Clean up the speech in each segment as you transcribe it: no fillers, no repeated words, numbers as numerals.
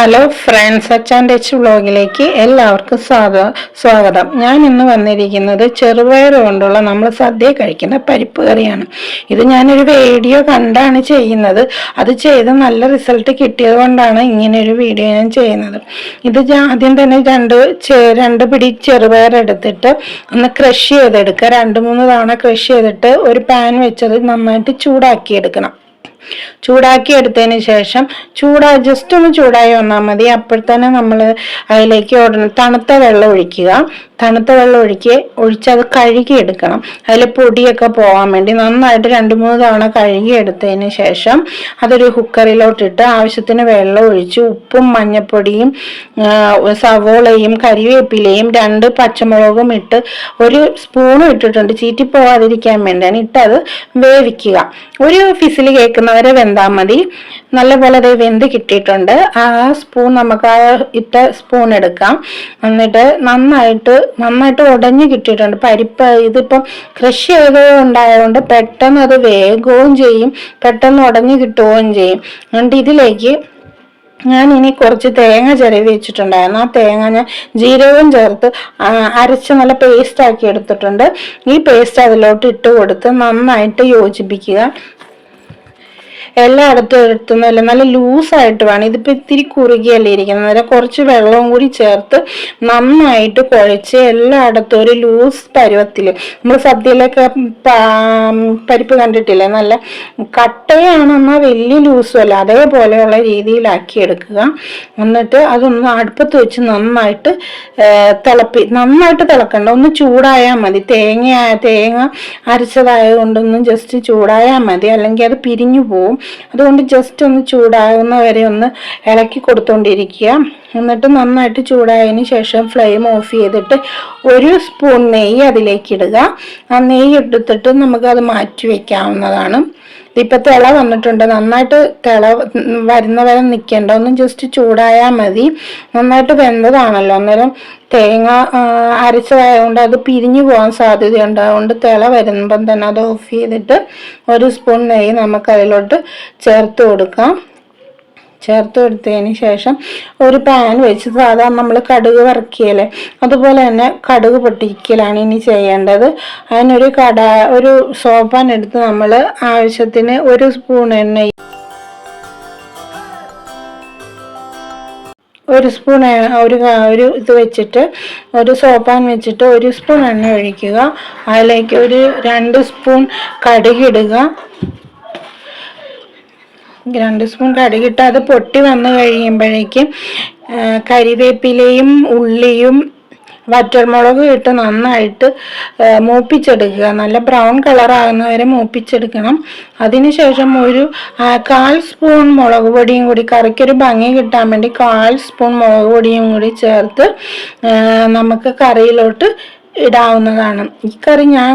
Hello friends, അച്ചാൻ്റെ H വ്ളോഗിലേക്ക് എല്ലാവർക്കും സ്വാഗതം. ഞാൻ ഇന്ന് വന്നിരിക്കുന്നത് ചെറുപയർ കൊണ്ടുള്ള നമ്മൾ സദ്യ കഴിക്കുന്ന പരിപ്പ് കറിയാണ്. ഇത് ഞാനൊരു വീഡിയോ കണ്ടാണ് ചെയ്യുന്നത്. അത് ചെയ്ത് നല്ല റിസൾട്ട് കിട്ടിയത് കൊണ്ടാണ് ഇങ്ങനെയൊരു വീഡിയോ ഞാൻ ചെയ്യുന്നത്. ഇത് ആദ്യം തന്നെ രണ്ട് പിടി ചെറുപയർ എടുത്തിട്ട് ഒന്ന് ക്രഷ് ചെയ്തെടുക്കുക. 2-3 തവണ ക്രഷ് ചെയ്തിട്ട് ഒരു പാൻ വെച്ചത് നന്നായിട്ട് ചൂടാക്കി എടുക്കണം. ചൂടാക്കി എടുത്തതിന് ശേഷം ജസ്റ്റ് ഒന്ന് ചൂടായി വന്നാൽ മതി. അപ്പോഴത്തന്നെ നമ്മൾ അതിലേക്ക് തണുത്ത വെള്ളം ഒഴിക്കുക. തണുത്ത വെള്ളം ഒഴിച്ച് അത് കഴുകി എടുക്കണം. അതിൽ പൊടിയൊക്കെ പോകാൻ വേണ്ടി നന്നായിട്ട് 2-3 തവണ കഴുകി എടുത്തതിന് ശേഷം അതൊരു കുക്കറിലോട്ടിട്ട് ആവശ്യത്തിന് വെള്ളം ഒഴിച്ച് ഉപ്പും മഞ്ഞൾപ്പൊടിയും സവോളയും കരിവേപ്പിലയും 2 പച്ചമുളകും ഇട്ട് ഒരു സ്പൂണും ഇട്ടിട്ടുണ്ട്, ചീറ്റി പോകാതിരിക്കാൻ വേണ്ടിയാണ്. ഇട്ടത് വേവിക്കുക. ഒരു ഫിസിൽ കേൾക്കുന്നവരെ വെന്താൽ മതി. നല്ലപോലെ അത് വെന്ത് കിട്ടിയിട്ടുണ്ട്. ആ സ്പൂൺ നമുക്ക് ആ ഇട്ട സ്പൂൺ എടുക്കാം. എന്നിട്ട് നന്നായിട്ട് ഉടഞ്ഞു കിട്ടിയിട്ടുണ്ട് പരിപ്പ്. ഇതിപ്പം കൃഷി ചെയ്തതുകൊണ്ടായതുകൊണ്ട് പെട്ടെന്ന് അത് വേകുകയും ചെയ്യും, പെട്ടെന്ന് ഉടഞ്ഞു കിട്ടുകയും ചെയ്യും. അതുകൊണ്ട് ഇതിലേക്ക് ഞാൻ ഇനി കുറച്ച് തേങ്ങ ചിരവി വെച്ചിട്ടുണ്ടായിരുന്നു. ആ തേങ്ങ ഞാൻ ജീരകവും ചേർത്ത് അരച്ച് നല്ല പേസ്റ്റ് ആക്കി എടുത്തിട്ടുണ്ട്. ഈ പേസ്റ്റ് അതിലോട്ട് ഇട്ട് കൊടുത്ത് നന്നായിട്ട് യോജിപ്പിക്കുക. എല്ലായിടത്തും എടുത്തുന്നല്ല, നല്ല ലൂസായിട്ട് വേണം. ഇതിപ്പോൾ ഇത്തിരി കുറുകിയല്ലേ ഇരിക്കുന്നത്. അന്നേരം കുറച്ച് വെള്ളവും കൂടി ചേർത്ത് നന്നായിട്ട് കുഴച്ച് എല്ലായിടത്തും ഒരു ലൂസ് പരുവത്തിൽ, നമ്മൾ സദ്യയിലൊക്കെ പരിപ്പ് കണ്ടിട്ടില്ലേ, നല്ല കട്ടയാണെന്നാൽ വലിയ ലൂസും അല്ല, അതേപോലെയുള്ള രീതിയിലാക്കി എടുക്കുക. എന്നിട്ട് അതൊന്ന് അടുപ്പത്ത് വെച്ച് നന്നായിട്ട് തിളക്കണ്ട, ഒന്ന് ചൂടായാൽ മതി. തേങ്ങ അരച്ചതായത് കൊണ്ടൊന്നും ജസ്റ്റ് ചൂടായാൽ മതി, അല്ലെങ്കിൽ അത് പിരിഞ്ഞു പോവും. അതുകൊണ്ട് ജസ്റ്റ് ഒന്ന് ചൂടാകുന്ന വരെ ഒന്ന് ഇളക്കി കൊടുത്തോണ്ടിരിക്കുക. എന്നിട്ട് നന്നായിട്ട് ചൂടായതിന് ശേഷം ഫ്ലെയിം ഓഫ് ചെയ്തിട്ട് 1 സ്പൂൺ നെയ്യ് അതിലേക്ക് ഇടുക. ആ നെയ്യ് എടുത്തിട്ട് നമുക്കത് മാറ്റി വെക്കാവുന്നതാണ്. ഇതിപ്പോൾ തിള വന്നിട്ടുണ്ട്. നന്നായിട്ട് തിള വരുന്ന വരെ നിൽക്കേണ്ട, ഒന്ന് ജസ്റ്റ് ചൂടായാൽ മതി. നന്നായിട്ട് വെന്തതാണല്ലോ, അന്നേരം തേങ്ങ അരച്ചതായതുകൊണ്ട് അത് പിരിഞ്ഞു പോകാൻ സാധ്യതയുണ്ട്. അതുകൊണ്ട് തിള വരുമ്പം തന്നെ അത് ഓഫ് ചെയ്തിട്ട് 1 സ്പൂൺ നെയ്യ് നമുക്ക് അതിലോട്ട് ചേർത്ത് കൊടുക്കാം. ചേർത്ത് കൊടുത്തതിന് ശേഷം ഒരു പാൻ വെച്ച് സാധാരണ നമ്മൾ കടുക് വറക്കിയല്ലേ, അതുപോലെ തന്നെ കടുക് പൊട്ടിക്കലാണ് ഇനി ചെയ്യേണ്ടത്. അതിനൊരു ഒരു സോപ്പാൻ എടുത്ത് നമ്മൾ ആവശ്യത്തിന് 1 സ്പൂൺ എണ്ണ, 1 സ്പൂൺ ഒരു ഇത് വെച്ചിട്ട് ഒരു സോപ്പാൻ വെച്ചിട്ട് 1 സ്പൂൺ എണ്ണ ഒഴിക്കുക. അതിലേക്ക് ഒരു 2 സ്പൂൺ കടുകിടുക. 2 സ്പൂൺ കടുകിട്ട് അത് പൊട്ടി വന്നു കഴിയുമ്പോഴേക്കും കരിവേപ്പിലയും ഉള്ളിയും വറ്റൽമുളകും ഇട്ട് നന്നായിട്ട് മൂപ്പിച്ചെടുക്കുക. നല്ല ബ്രൗൺ കളറാകുന്നവരെ മൂപ്പിച്ചെടുക്കണം. അതിനുശേഷം ഒരു 1/4 സ്പൂൺ മുളക് പൊടിയും കൂടി, കറിക്കൊരു ഭംഗി കിട്ടാൻ വേണ്ടി 1/4 സ്പൂൺ മുളക് പൊടിയും കൂടി ചേർത്ത് നമുക്ക് കറിയിലോട്ട് ഇടാവുന്നതാണ്. ഈ കറി ഞാൻ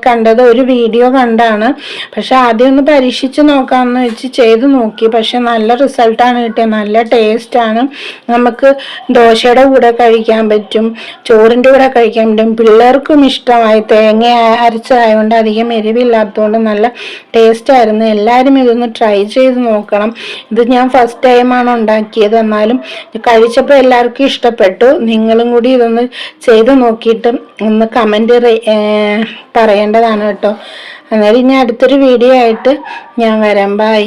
കണ്ടത് ഒരു വീഡിയോ കണ്ടാണ്. പക്ഷെ ആദ്യം ഒന്ന് പരീക്ഷിച്ച് നോക്കാമെന്ന് വെച്ച് ചെയ്ത് നോക്കി. പക്ഷെ നല്ല റിസൾട്ടാണ് കിട്ടിയത്, നല്ല ടേസ്റ്റാണ്. നമുക്ക് ദോശയുടെ കൂടെ കഴിക്കാൻ പറ്റും, ചോറിൻ്റെ കൂടെ കഴിക്കാൻ പറ്റും. പിള്ളേർക്കും ഇഷ്ടമായി. തേങ്ങ അരച്ചതായതുകൊണ്ട് അധികം എരിവില്ലാത്തതുകൊണ്ട് നല്ല ടേസ്റ്റായിരുന്നു. എല്ലാവരും ഇതൊന്ന് ട്രൈ ചെയ്ത് നോക്കണം. ഇത് ഞാൻ ഫസ്റ്റ് ടൈമാണ് ഉണ്ടാക്കിയത്, എന്നാലും കഴിച്ചപ്പോൾ എല്ലാവർക്കും ഇഷ്ടപ്പെട്ടു. നിങ്ങളും കൂടി ഇതൊന്ന് ചെയ്ത് നോക്കി ഒന്ന് കമന്റ് പറയേണ്ടതാണ് കേട്ടോ. എന്നാലും ഇനി അടുത്തൊരു വീഡിയോ ആയിട്ട് ഞാൻ വരാം. ബൈ.